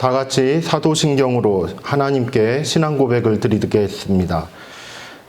다 같이 사도신경으로 하나님께 신앙 고백을 드리겠습니다.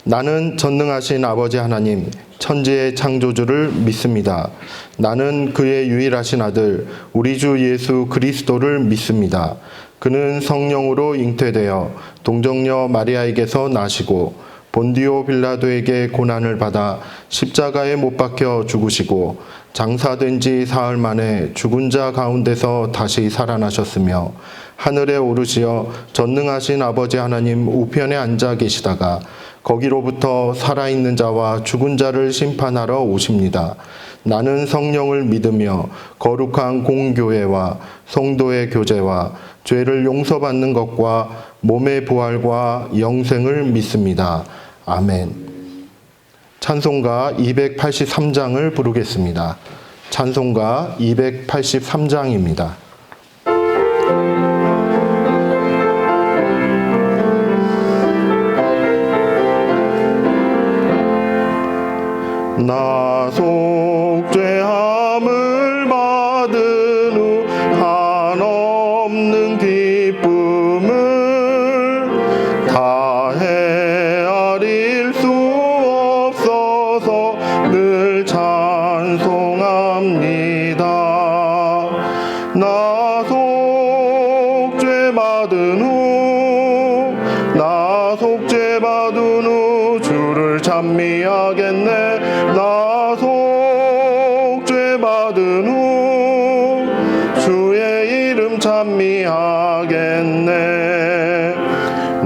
나는 전능하신 아버지 하나님, 천지의 창조주를 믿습니다. 나는 그의 유일하신 아들, 우리 주 예수 그리스도를 믿습니다. 그는 성령으로 잉태되어 동정녀 마리아에게서 나시고 본디오 빌라도에게 고난을 받아 십자가에 못 박혀 죽으시고 장사된 지 사흘 만에 죽은 자 가운데서 다시 살아나셨으며 하늘에 오르시어 전능하신 아버지 하나님 우편에 앉아 계시다가 거기로부터 살아있는 자와 죽은 자를 심판하러 오십니다. 나는 성령을 믿으며 거룩한 공교회와 성도의 교제와 죄를 용서받는 것과 몸의 부활과 영생을 믿습니다. 아멘. 찬송가 283장을 부르겠습니다. 찬송가 283장입니다. 나 속죄함을 받은 후 한없는 기쁨을 다 헤아릴 수 없어서 늘 찬송합니다. 나 속죄받은 후 주를 찬미하겠네. 나 속죄받은 후 주의 이름 찬미하겠네.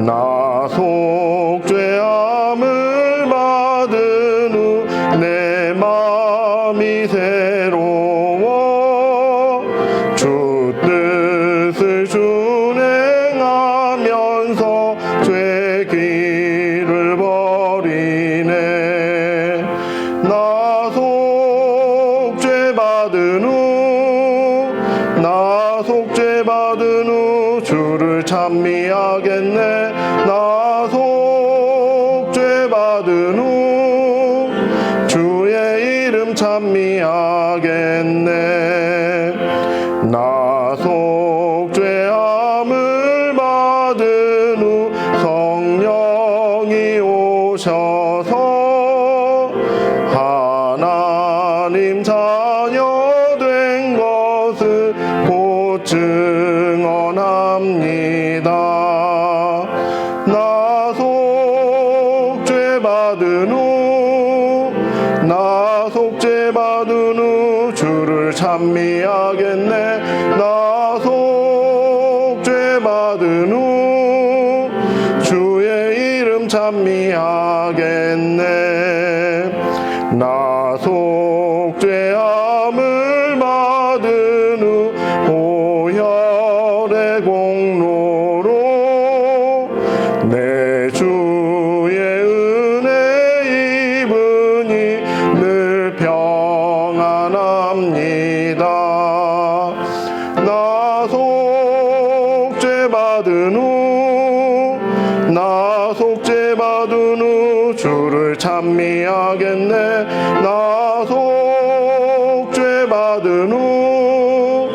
나 속죄함을 받은 후 내 마음이 새로워 주 뜻을 준행하면서 죄 길을 버리네. 나 속죄받은 후 주를 찬미하겠네. 나 속죄받은 후 주의 이름 찬미하겠네. 나 속죄함을 받은 후 성령이 오셔서 하나님 자녀 된 것을 곧 증언합니다. 나 속죄받은 후 주를 찬미하겠네. 나 속죄받은 후 주의 이름 찬미하겠네. 나 속죄함을 받은 후 보혈의 공로로 내 주의 은혜 입으니 늘 평안합니다. 나 속죄받은 후 주를 찬미하겠네. 나 속죄받은 후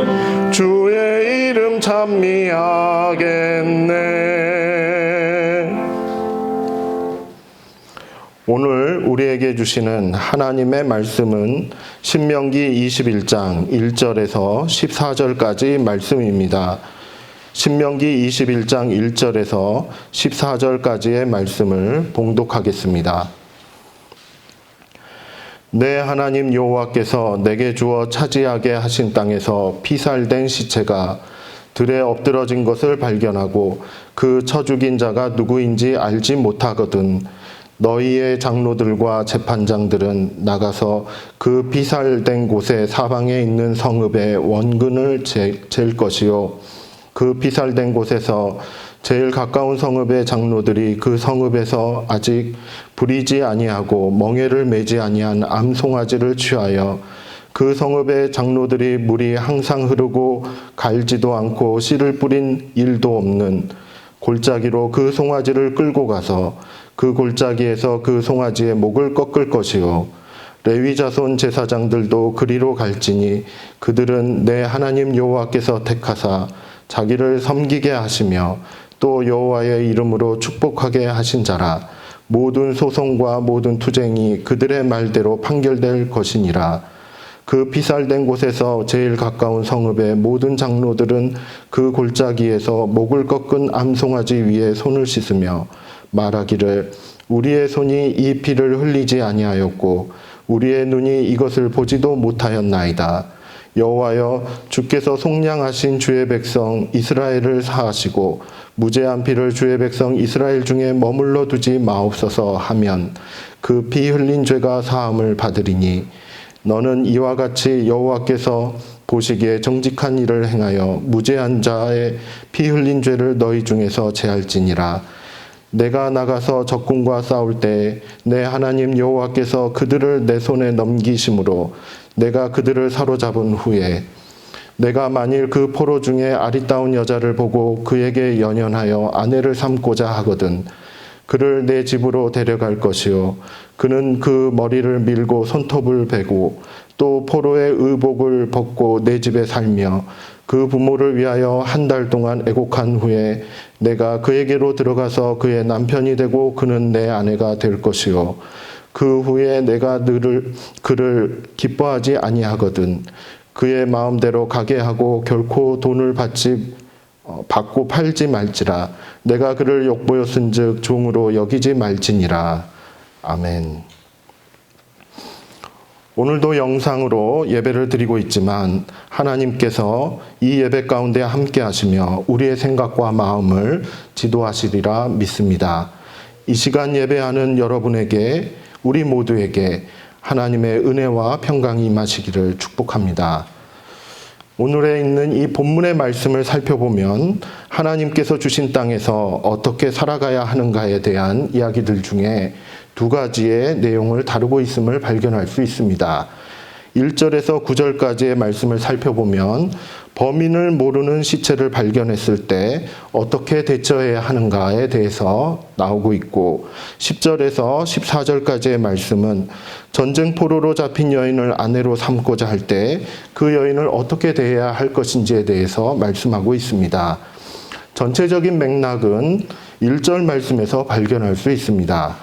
주의 이름 찬미하겠네. 오늘 우리에게 주시는 하나님의 말씀은 신명기 21장 1절에서 14절까지 말씀입니다. 신명기 21장 1절에서 14절까지의 말씀을 봉독하겠습니다. 내 하나님 여호와께서 내게 주어 차지하게 하신 땅에서 피살된 시체가 들에 엎드러진 것을 발견하고 그 쳐 죽인 자가 누구인지 알지 못하거든 너희의 장로들과 재판장들은 나가서 그 피살된 곳의 사방에 있는 성읍의 원근을 잴 것이요 그 피살된 곳에서 제일 가까운 성읍의 장로들이 그 성읍에서 아직 부리지 아니하고 멍에를 매지 아니한 암송아지를 취하여 그 성읍의 장로들이 물이 항상 흐르고 갈지도 않고 씨를 뿌린 일도 없는 골짜기로 그 송아지를 끌고 가서 그 골짜기에서 그 송아지의 목을 꺾을 것이요 레위 자손 제사장들도 그리로 갈지니 그들은 내 하나님 여호와께서 택하사 자기를 섬기게 하시며 또 여호와의 이름으로 축복하게 하신 자라. 모든 소송과 모든 투쟁이 그들의 말대로 판결될 것이니라. 그 피살된 곳에서 제일 가까운 성읍의 모든 장로들은 그 골짜기에서 목을 꺾은 암송아지 위에 손을 씻으며 말하기를 우리의 손이 이 피를 흘리지 아니하였고 우리의 눈이 이것을 보지도 못하였나이다. 여호와여, 주께서 속량하신 주의 백성 이스라엘을 사하시고 무죄한 피를 주의 백성 이스라엘 중에 머물러 두지 마옵소서 하면 그 피 흘린 죄가 사함을 받으리니 너는 이와 같이 여호와께서 보시기에 정직한 일을 행하여 무죄한 자의 피 흘린 죄를 너희 중에서 제할지니라. 내가 나가서 적군과 싸울 때 내 하나님 여호와께서 그들을 내 손에 넘기심으로 내가 그들을 사로잡은 후에 내가 만일 그 포로 중에 아리따운 여자를 보고 그에게 연연하여 아내를 삼고자 하거든 그를 내 집으로 데려갈 것이요 그는 그 머리를 밀고 손톱을 베고 또 포로의 의복을 벗고 내 집에 살며 그 부모를 위하여 한 달 동안 애곡한 후에 내가 그에게로 들어가서 그의 남편이 되고 그는 내 아내가 될 것이요 그 후에 내가 그를 기뻐하지 아니하거든 그의 마음대로 가게 하고 결코 돈을 받고 팔지 말지라. 내가 그를 욕보였은즉 종으로 여기지 말지니라. 아멘. 오늘도 영상으로 예배를 드리고 있지만 하나님께서 이 예배 가운데 함께 하시며 우리의 생각과 마음을 지도하시리라 믿습니다. 이 시간 예배하는 여러분에게 우리 모두에게 하나님의 은혜와 평강이 임하시기를 축복합니다. 오늘에 있는 이 본문의 말씀을 살펴보면 하나님께서 주신 땅에서 어떻게 살아가야 하는가에 대한 이야기들 중에 두 가지의 내용을 다루고 있음을 발견할 수 있습니다. 1절에서 9절까지의 말씀을 살펴보면 범인을 모르는 시체를 발견했을 때 어떻게 대처해야 하는가에 대해서 나오고 있고 10절에서 14절까지의 말씀은 전쟁 포로로 잡힌 여인을 아내로 삼고자 할 때 그 여인을 어떻게 대해야 할 것인지에 대해서 말씀하고 있습니다. 전체적인 맥락은 1절 말씀에서 발견할 수 있습니다.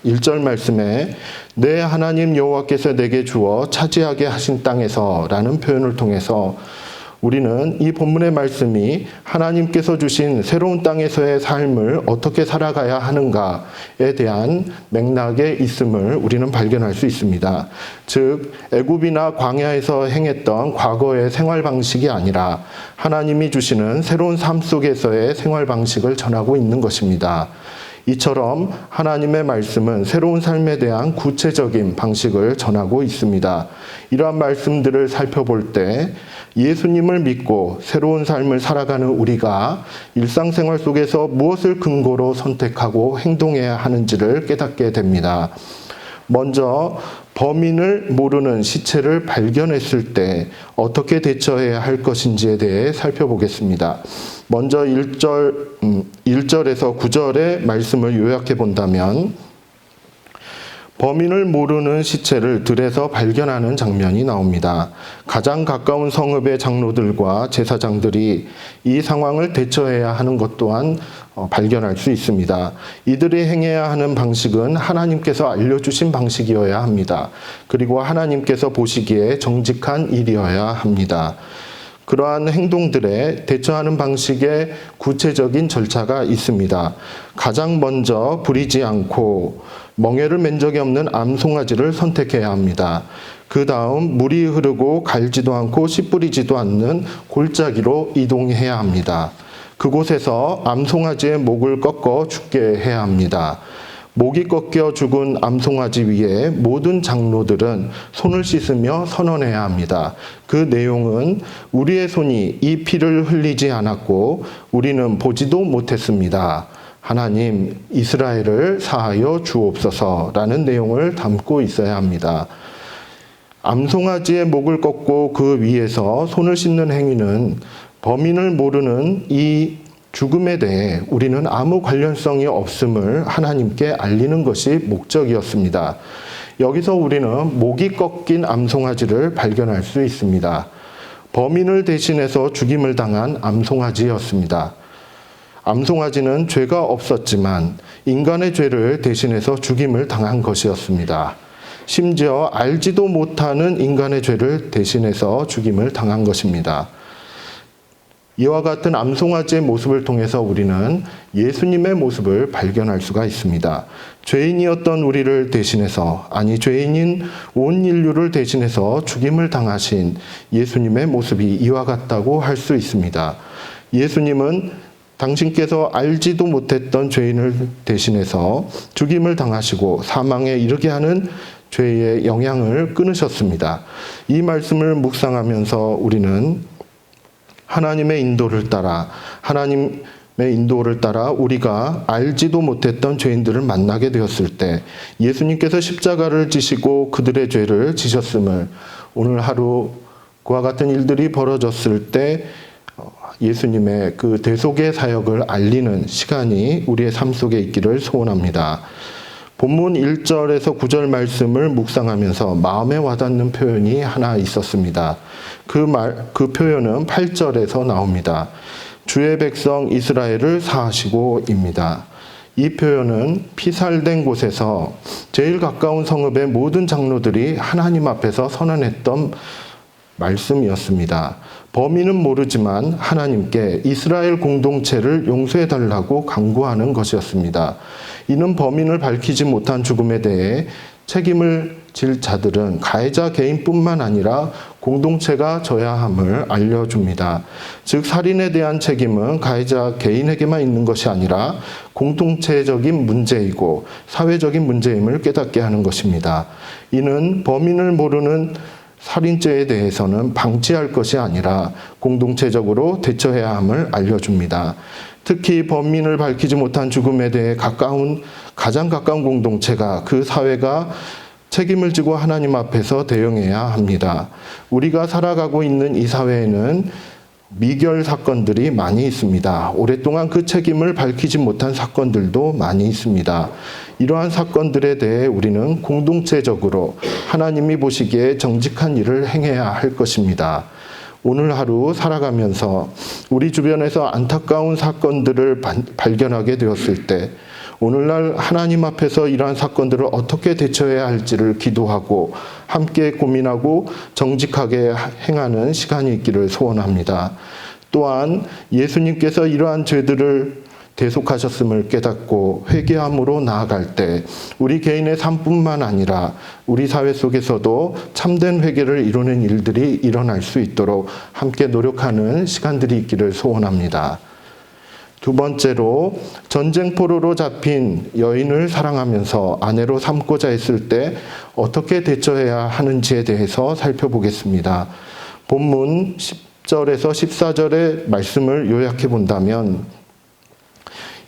1절 말씀에 내 하나님 여호와께서 내게 주어 차지하게 하신 땅에서 라는 표현을 통해서 우리는 이 본문의 말씀이 하나님께서 주신 새로운 땅에서의 삶을 어떻게 살아가야 하는가에 대한 맥락에 있음을 우리는 발견할 수 있습니다. 즉 애굽이나 광야에서 행했던 과거의 생활 방식이 아니라 하나님이 주시는 새로운 삶 속에서의 생활 방식을 전하고 있는 것입니다. 이처럼 하나님의 말씀은 새로운 삶에 대한 구체적인 방식을 전하고 있습니다. 이러한 말씀들을 살펴볼 때 예수님을 믿고 새로운 삶을 살아가는 우리가 일상생활 속에서 무엇을 근거로 선택하고 행동해야 하는지를 깨닫게 됩니다. 먼저 범인을 모르는 시체를 발견했을 때 어떻게 대처해야 할 것인지에 대해 살펴보겠습니다. 먼저 1절에서 9절의 말씀을 요약해 본다면 범인을 모르는 시체를 들에서 발견하는 장면이 나옵니다. 가장 가까운 성읍의 장로들과 제사장들이 이 상황을 대처해야 하는 것 또한 발견할 수 있습니다. 이들이 행해야 하는 방식은 하나님께서 알려주신 방식이어야 합니다. 그리고 하나님께서 보시기에 정직한 일이어야 합니다. 그러한 행동들에 대처하는 방식의 구체적인 절차가 있습니다. 가장 먼저 부리지 않고 멍에를 맨 적이 없는 암송아지를 선택해야 합니다. 그 다음 물이 흐르고 갈지도 않고 씨 뿌리지도 않는 골짜기로 이동해야 합니다. 그곳에서 암송아지의 목을 꺾어 죽게 해야 합니다. 목이 꺾여 죽은 암송아지 위에 모든 장로들은 손을 씻으며 선언해야 합니다. 그 내용은 우리의 손이 이 피를 흘리지 않았고 우리는 보지도 못했습니다. 하나님 이스라엘을 사하여 주옵소서라는 내용을 담고 있어야 합니다. 암송아지의 목을 꺾고 그 위에서 손을 씻는 행위는 범인을 모르는 이 죽음에 대해 우리는 아무 관련성이 없음을 하나님께 알리는 것이 목적이었습니다. 여기서 우리는 목이 꺾인 암송아지를 발견할 수 있습니다. 범인을 대신해서 죽임을 당한 암송아지였습니다. 암송아지는 죄가 없었지만 인간의 죄를 대신해서 죽임을 당한 것이었습니다. 심지어 알지도 못하는 인간의 죄를 대신해서 죽임을 당한 것입니다. 이와 같은 암송아지의 모습을 통해서 우리는 예수님의 모습을 발견할 수가 있습니다. 죄인이었던 우리를 대신해서, 아니 죄인인 온 인류를 대신해서 죽임을 당하신 예수님의 모습이 이와 같다고 할 수 있습니다. 예수님은 당신께서 알지도 못했던 죄인을 대신해서 죽임을 당하시고 사망에 이르게 하는 죄의 영향을 끊으셨습니다. 이 말씀을 묵상하면서 우리는 하나님의 인도를 따라 우리가 알지도 못했던 죄인들을 만나게 되었을 때 예수님께서 십자가를 지시고 그들의 죄를 지셨음을, 오늘 하루 그와 같은 일들이 벌어졌을 때 예수님의 그 대속의 사역을 알리는 시간이 우리의 삶 속에 있기를 소원합니다. 본문 1절에서 9절 말씀을 묵상하면서 마음에 와닿는 표현이 하나 있었습니다. 그 표현은 8절에서 나옵니다. 주의 백성 이스라엘을 사하시고입니다. 이 표현은 피살된 곳에서 제일 가까운 성읍의 모든 장로들이 하나님 앞에서 선언했던 말씀이었습니다. 범인은 모르지만 하나님께 이스라엘 공동체를 용서해달라고 간구하는 것이었습니다. 이는 범인을 밝히지 못한 죽음에 대해 책임을 질 자들은 가해자 개인뿐만 아니라 공동체가 져야 함을 알려줍니다. 즉 살인에 대한 책임은 가해자 개인에게만 있는 것이 아니라 공동체적인 문제이고 사회적인 문제임을 깨닫게 하는 것입니다. 이는 범인을 모르는 살인죄에 대해서는 방치할 것이 아니라 공동체적으로 대처해야 함을 알려줍니다. 특히 범인을 밝히지 못한 죽음에 대해 가장 가까운 공동체가, 그 사회가 책임을 지고 하나님 앞에서 대응해야 합니다. 우리가 살아가고 있는 이 사회에는 미결 사건들이 많이 있습니다. 오랫동안 그 책임을 밝히지 못한 사건들도 많이 있습니다. 이러한 사건들에 대해 우리는 공동체적으로 하나님이 보시기에 정직한 일을 행해야 할 것입니다. 오늘 하루 살아가면서 우리 주변에서 안타까운 사건들을 발견하게 되었을 때 오늘날 하나님 앞에서 이러한 사건들을 어떻게 대처해야 할지를 기도하고 함께 고민하고 정직하게 행하는 시간이 있기를 소원합니다. 또한 예수님께서 이러한 죄들을 대속하셨음을 깨닫고 회개함으로 나아갈 때 우리 개인의 삶뿐만 아니라 우리 사회 속에서도 참된 회개를 이루는 일들이 일어날 수 있도록 함께 노력하는 시간들이 있기를 소원합니다. 두 번째로, 전쟁 포로로 잡힌 여인을 사랑하면서 아내로 삼고자 했을 때 어떻게 대처해야 하는지에 대해서 살펴보겠습니다. 본문 10절에서 14절의 말씀을 요약해 본다면,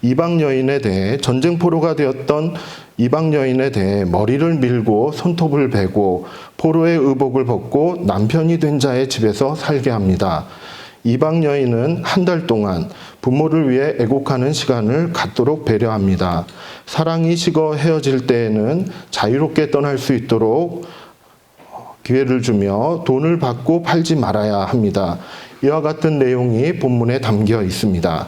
이방 여인에 대해, 전쟁 포로가 되었던 이방 여인에 대해 머리를 밀고 손톱을 베고 포로의 의복을 벗고 남편이 된 자의 집에서 살게 합니다. 이방 여인은 한 달 동안 부모를 위해 애곡하는 시간을 갖도록 배려합니다. 사랑이 식어 헤어질 때에는 자유롭게 떠날 수 있도록 기회를 주며 돈을 받고 팔지 말아야 합니다. 이와 같은 내용이 본문에 담겨 있습니다.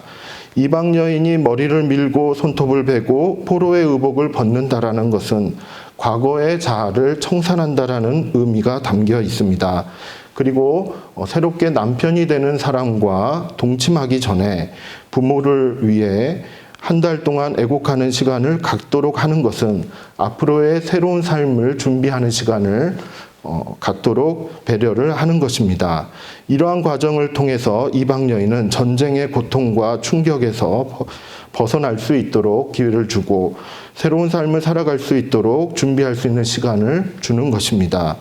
이방 여인이 머리를 밀고 손톱을 베고 포로의 의복을 벗는다라는 것은 과거의 자아를 청산한다라는 의미가 담겨 있습니다. 그리고 새롭게 남편이 되는 사람과 동침하기 전에 부모를 위해 한 달 동안 애곡하는 시간을 갖도록 하는 것은 앞으로의 새로운 삶을 준비하는 시간을 갖도록 배려를 하는 것입니다. 이러한 과정을 통해서 이방 여인은 전쟁의 고통과 충격에서 벗어날 수 있도록 기회를 주고 새로운 삶을 살아갈 수 있도록 준비할 수 있는 시간을 주는 것입니다.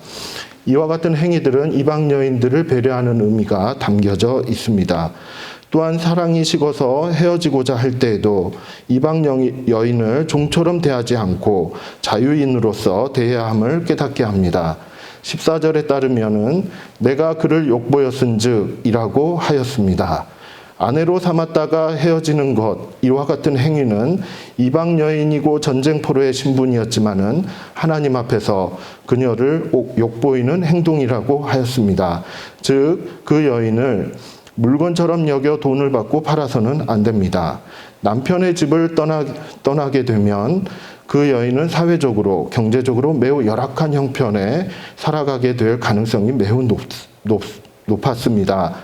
이와 같은 행위들은 이방 여인들을 배려하는 의미가 담겨져 있습니다. 또한 사랑이 식어서 헤어지고자 할 때에도 이방 여인을 종처럼 대하지 않고 자유인으로서 대해야 함을 깨닫게 합니다. 14절에 따르면은 내가 그를 욕보였은즉 이라고 하였습니다. 아내로 삼았다가 헤어지는 것, 이와 같은 행위는 이방 여인이고 전쟁포로의 신분이었지만은 하나님 앞에서 그녀를 욕보이는 행동이라고 하였습니다. 즉, 그 여인을 물건처럼 여겨 돈을 받고 팔아서는 안 됩니다. 남편의 집을 떠나게 되면 그 여인은 사회적으로, 경제적으로 매우 열악한 형편에 살아가게 될 가능성이 매우 높았습니다.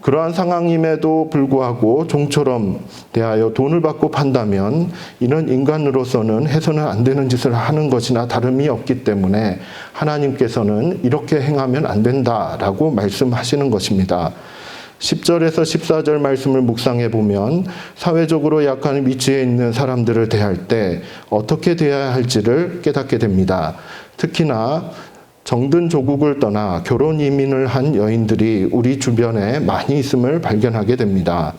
그러한 상황임에도 불구하고 종처럼 대하여 돈을 받고 판다면 이는 인간으로서는 해서는 안 되는 짓을 하는 것이나 다름이 없기 때문에 하나님께서는 이렇게 행하면 안 된다라고 말씀하시는 것입니다. 10절에서 14절 말씀을 묵상해 보면 사회적으로 약한 위치에 있는 사람들을 대할 때 어떻게 대해야 할지를 깨닫게 됩니다. 특히나 정든 조국을 떠나 결혼 이민을 한 여인들이 우리 주변에 많이 있음을 발견하게 됩니다.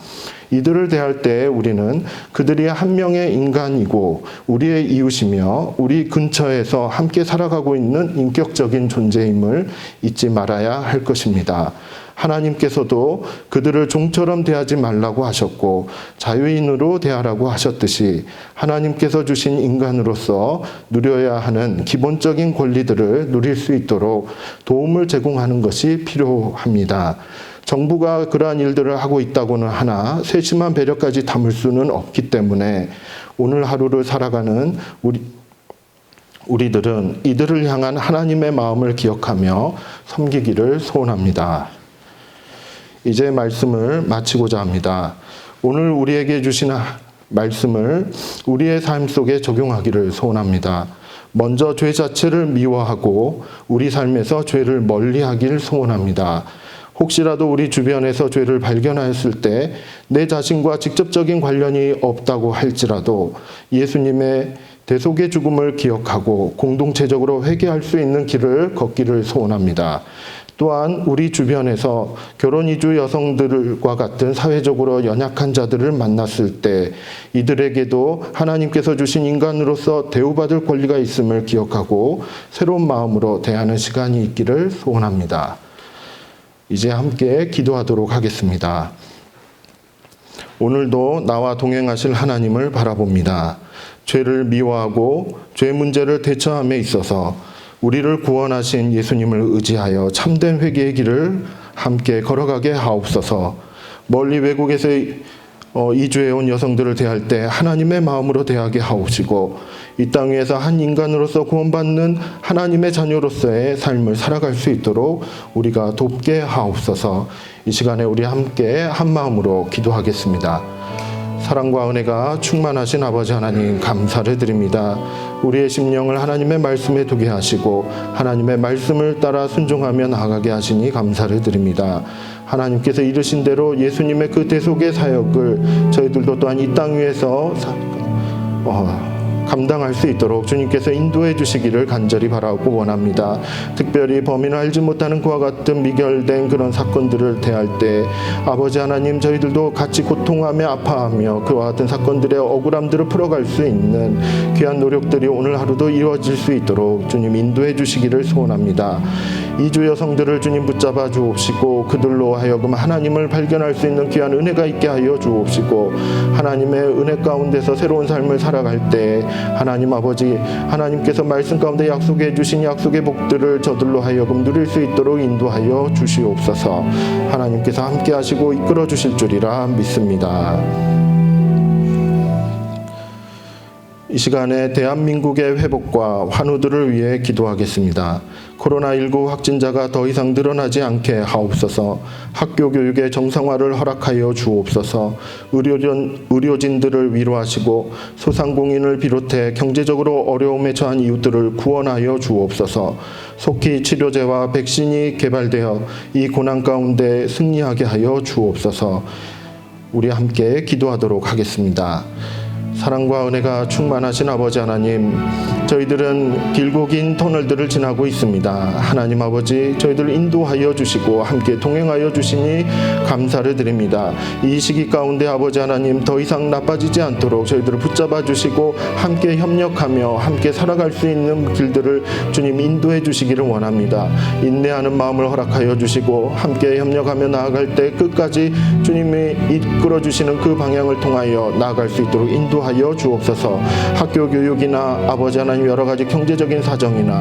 이들을 대할 때 우리는 그들이 한 명의 인간이고 우리의 이웃이며 우리 근처에서 함께 살아가고 있는 인격적인 존재임을 잊지 말아야 할 것입니다. 하나님께서도 그들을 종처럼 대하지 말라고 하셨고 자유인으로 대하라고 하셨듯이 하나님께서 주신 인간으로서 누려야 하는 기본적인 권리들을 누릴 수 있도록 도움을 제공하는 것이 필요합니다. 정부가 그러한 일들을 하고 있다고는 하나 세심한 배려까지 담을 수는 없기 때문에 오늘 하루를 살아가는 우리들은 이들을 향한 하나님의 마음을 기억하며 섬기기를 소원합니다. 이제 말씀을 마치고자 합니다. 오늘 우리에게 주신 말씀을 우리의 삶 속에 적용하기를 소원합니다. 먼저 죄 자체를 미워하고 우리 삶에서 죄를 멀리하기를 소원합니다. 혹시라도 우리 주변에서 죄를 발견하였을 때 내 자신과 직접적인 관련이 없다고 할지라도 예수님의 대속의 죽음을 기억하고 공동체적으로 회개할 수 있는 길을 걷기를 소원합니다. 또한 우리 주변에서 결혼 이주 여성들과 같은 사회적으로 연약한 자들을 만났을 때 이들에게도 하나님께서 주신 인간으로서 대우받을 권리가 있음을 기억하고 새로운 마음으로 대하는 시간이 있기를 소원합니다. 이제 함께 기도하도록 하겠습니다. 오늘도 나와 동행하실 하나님을 바라봅니다. 죄를 미워하고 죄 문제를 대처함에 있어서 우리를 구원하신 예수님을 의지하여 참된 회개의 길을 함께 걸어가게 하옵소서. 멀리 외국에서 이주해온 여성들을 대할 때 하나님의 마음으로 대하게 하옵시고 이 땅 위에서 한 인간으로서 구원받는 하나님의 자녀로서의 삶을 살아갈 수 있도록 우리가 돕게 하옵소서. 이 시간에 우리 함께 한 마음으로 기도하겠습니다. 사랑과 은혜가 충만하신 아버지 하나님 감사를 드립니다. 우리의 심령을 하나님의 말씀에 두게 하시고 하나님의 말씀을 따라 순종하며 나아가게 하시니 감사를 드립니다. 하나님께서 이르신 대로 예수님의 그 대속의 사역을 저희들도 또한 이 땅 위에서 감당할 수 있도록 주님께서 인도해 주시기를 간절히 바라고 원합니다. 특별히 범인을 알지 못하는 그와 같은 미결된 그런 사건들을 대할 때 아버지 하나님 저희들도 같이 고통하며 아파하며 그와 같은 사건들의 억울함들을 풀어갈 수 있는 귀한 노력들이 오늘 하루도 이루어질 수 있도록 주님 인도해 주시기를 소원합니다. 이주 여성들을 주님 붙잡아 주옵시고 그들로 하여금 하나님을 발견할 수 있는 귀한 은혜가 있게 하여 주옵시고 하나님의 은혜 가운데서 새로운 삶을 살아갈 때 하나님 아버지 하나님께서 말씀 가운데 약속해 주신 약속의 복들을 저들로 하여금 누릴 수 있도록 인도하여 주시옵소서. 하나님께서 함께 하시고 이끌어 주실 줄이라 믿습니다. 이 시간에 대한민국의 회복과 환우들을 위해 기도하겠습니다. 코로나19 확진자가 더 이상 늘어나지 않게 하옵소서. 학교 교육의 정상화를 허락하여 주옵소서. 의료진들을 위로하시고 소상공인을 비롯해 경제적으로 어려움에 처한 이웃들을 구원하여 주옵소서. 속히 치료제와 백신이 개발되어 이 고난 가운데 승리하게 하여 주옵소서. 우리 함께 기도하도록 하겠습니다. 사랑과 은혜가 충만하신 아버지 하나님, 저희들은 길고 긴 터널들을 지나고 있습니다. 하나님 아버지, 저희들 인도하여 주시고 함께 동행하여 주시니 감사를 드립니다. 이 시기 가운데 아버지 하나님, 더 이상 나빠지지 않도록 저희들을 붙잡아 주시고 함께 협력하며 함께 살아갈 수 있는 길들을 주님 인도해 주시기를 원합니다. 인내하는 마음을 허락하여 주시고 함께 협력하며 나아갈 때 끝까지 주님이 이끌어 주시는 그 방향을 통하여 나아갈 수 있도록 인도하여 주옵소서. 학교 교육이나 아버지 하나님 여러 가지 경제적인 사정이나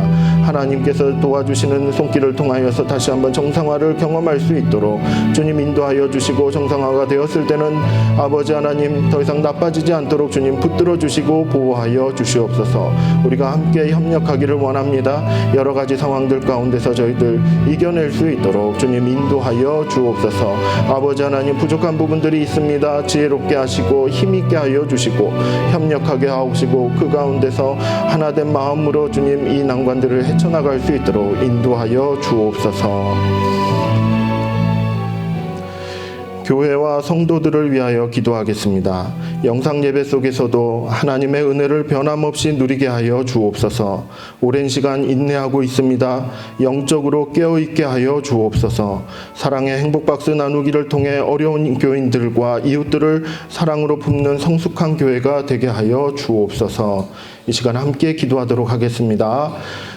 하나님께서 도와주시는 손길을 통하여서 다시 한번 정상화를 경험할 수 있도록 주님 인도하여 주시고, 정상화가 되었을 때는 아버지 하나님 더 이상 나빠지지 않도록 주님 붙들어 주시고 보호하여 주시옵소서. 우리가 함께 협력하기를 원합니다. 여러 가지 상황들 가운데서 저희들 이겨낼 수 있도록 주님 인도하여 주옵소서. 아버지 하나님, 부족한 부분들이 있습니다. 지혜롭게 하시고 힘있게 하여 주시고 협력하게 하옵시고, 그 가운데서 하나된 마음으로 주님 이 난관들을 헤쳐나갈 수 있도록 인도하여 주옵소서. 교회와 성도들을 위하여 기도하겠습니다. 영상 예배 속에서도 하나님의 은혜를 변함없이 누리게 하여 주옵소서. 오랜 시간 인내하고 있습니다. 영적으로 깨어있게 하여 주옵소서. 사랑의 행복박스 나누기를 통해 어려운 교인들과 이웃들을 사랑으로 품는 성숙한 교회가 되게 하여 주옵소서. 이 시간 함께 기도하도록 하겠습니다.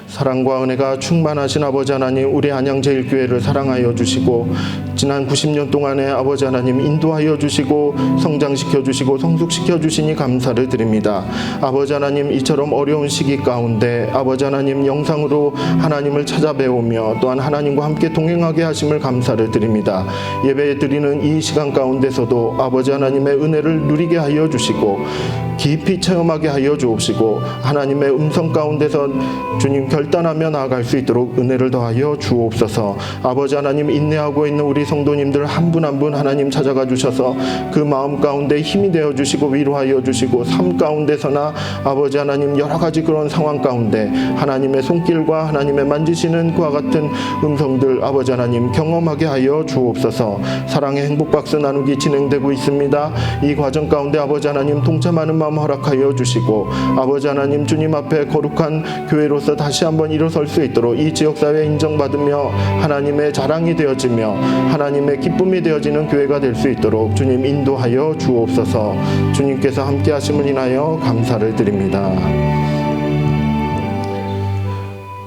사랑과 은혜가 충만하신 아버지 하나님, 우리 안양제일교회를 사랑하여 주시고 지난 90년 동안에 아버지 하나님 인도하여 주시고 성장시켜 주시고 성숙시켜 주시니 감사를 드립니다. 아버지 하나님, 이처럼 어려운 시기 가운데 아버지 하나님 영상으로 하나님을 찾아뵈오며 또한 하나님과 함께 동행하게 하심을 감사를 드립니다. 예배 드리는 이 시간 가운데서도 아버지 하나님의 은혜를 누리게 하여 주시고 깊이 체험하게 하여 주옵시고, 하나님의 음성 가운데서 주님 결단하며 나아갈 수 있도록 은혜를 더하여 주옵소서. 아버지 하나님, 인내하고 있는 우리 성도님들 한 분 한 분 하나님 찾아가 주셔서 그 마음 가운데 힘이 되어 주시고 위로하여 주시고, 삶 가운데서나 아버지 하나님 여러 가지 그런 상황 가운데 하나님의 손길과 하나님의 만지시는 그와 같은 음성들 아버지 하나님 경험하게 하여 주옵소서. 사랑의 행복박스 나누기 진행되고 있습니다. 이 과정 가운데 아버지 하나님 동참하는 마음 허락하여 주시고, 아버지 하나님 주님 앞에 거룩한 교회로서 다시 한번 일어설 수 있도록 이 지역사회에 인정받으며 하나님의 자랑이 되어지며 하나님의 기쁨이 되어지는 교회가 될 수 있도록 주님 인도하여 주옵소서. 주님께서 함께 하심을 인하여 감사를 드립니다.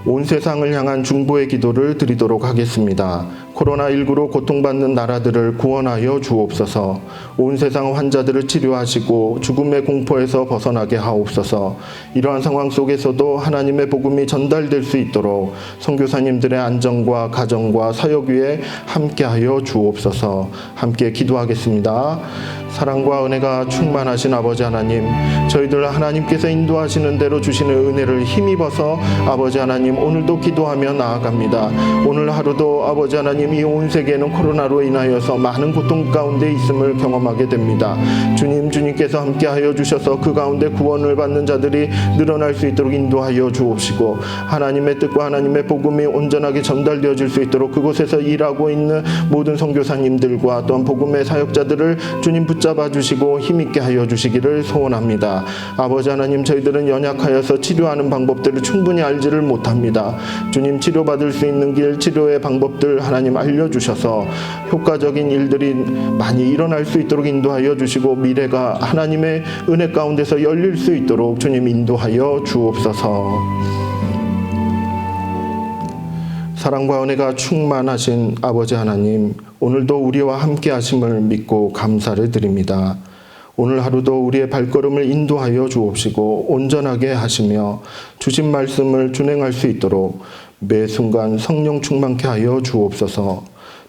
온 세상을 향한 중보의 기도를 드리도록 하겠습니다. 코로나19로 고통받는 나라들을 구원하여 주옵소서. 온 세상 환자들을 치료하시고 죽음의 공포에서 벗어나게 하옵소서. 이러한 상황 속에서도 하나님의 복음이 전달될 수 있도록 선교사님들의 안전과 가정과 사역 위에 함께하여 주옵소서. 함께 기도하겠습니다. 사랑과 은혜가 충만하신 아버지 하나님, 저희들 하나님께서 인도하시는 대로 주시는 은혜를 힘입어서 아버지 하나님 오늘도 기도하며 나아갑니다. 오늘 하루도 아버지 하나님 이 온 세계는 코로나로 인하여서 많은 고통 가운데 있음을 경험하게 됩니다. 주님께서 함께하여 주셔서 그 가운데 구원을 받는 자들이 늘어날 수 있도록 인도하여 주옵시고, 하나님의 뜻과 하나님의 복음이 온전하게 전달되어질 수 있도록 그곳에서 일하고 있는 모든 선교사님들과 또한 복음의 사역자들을 주님 붙잡아 주시고 힘있게 하여 주시기를 소원합니다. 아버지 하나님, 저희들은 연약하여서 치료하는 방법들을 충분히 알지를 못합니다. 주님, 치료받을 수 있는 길, 치료의 방법들 하나님 알려주셔서 효과적인 일들이 많이 일어날 수 있도록 인도하여 주시고, 미래가 하나님의 은혜 가운데서 열릴 수 있도록 주님 인도하여 주옵소서. 사랑과 은혜가 충만하신 아버지 하나님, 오늘도 우리와 함께 하심을 믿고 감사를 드립니다. 오늘 하루도 우리의 발걸음을 인도하여 주옵시고 온전하게 하시며 주신 말씀을 준행할 수 있도록 매 순간 성령 충만케 하여 주옵소서.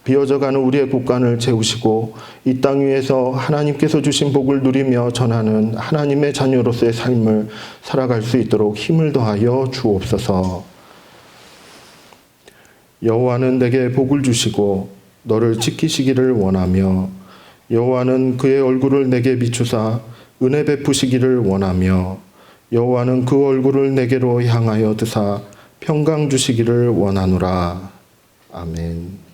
비어져가는 우리의 국간을 채우시고 이 땅 위에서 하나님께서 주신 복을 누리며 전하는 하나님의 자녀로서의 삶을 살아갈 수 있도록 힘을 더하여 주옵소서. 여호와는 내게 복을 주시고 너를 지키시기를 원하며, 여호와는 그의 얼굴을 내게 비추사 은혜 베푸시기를 원하며, 여호와는 그 얼굴을 내게로 향하여 드사 평강 주시기를 원하노라. 아멘.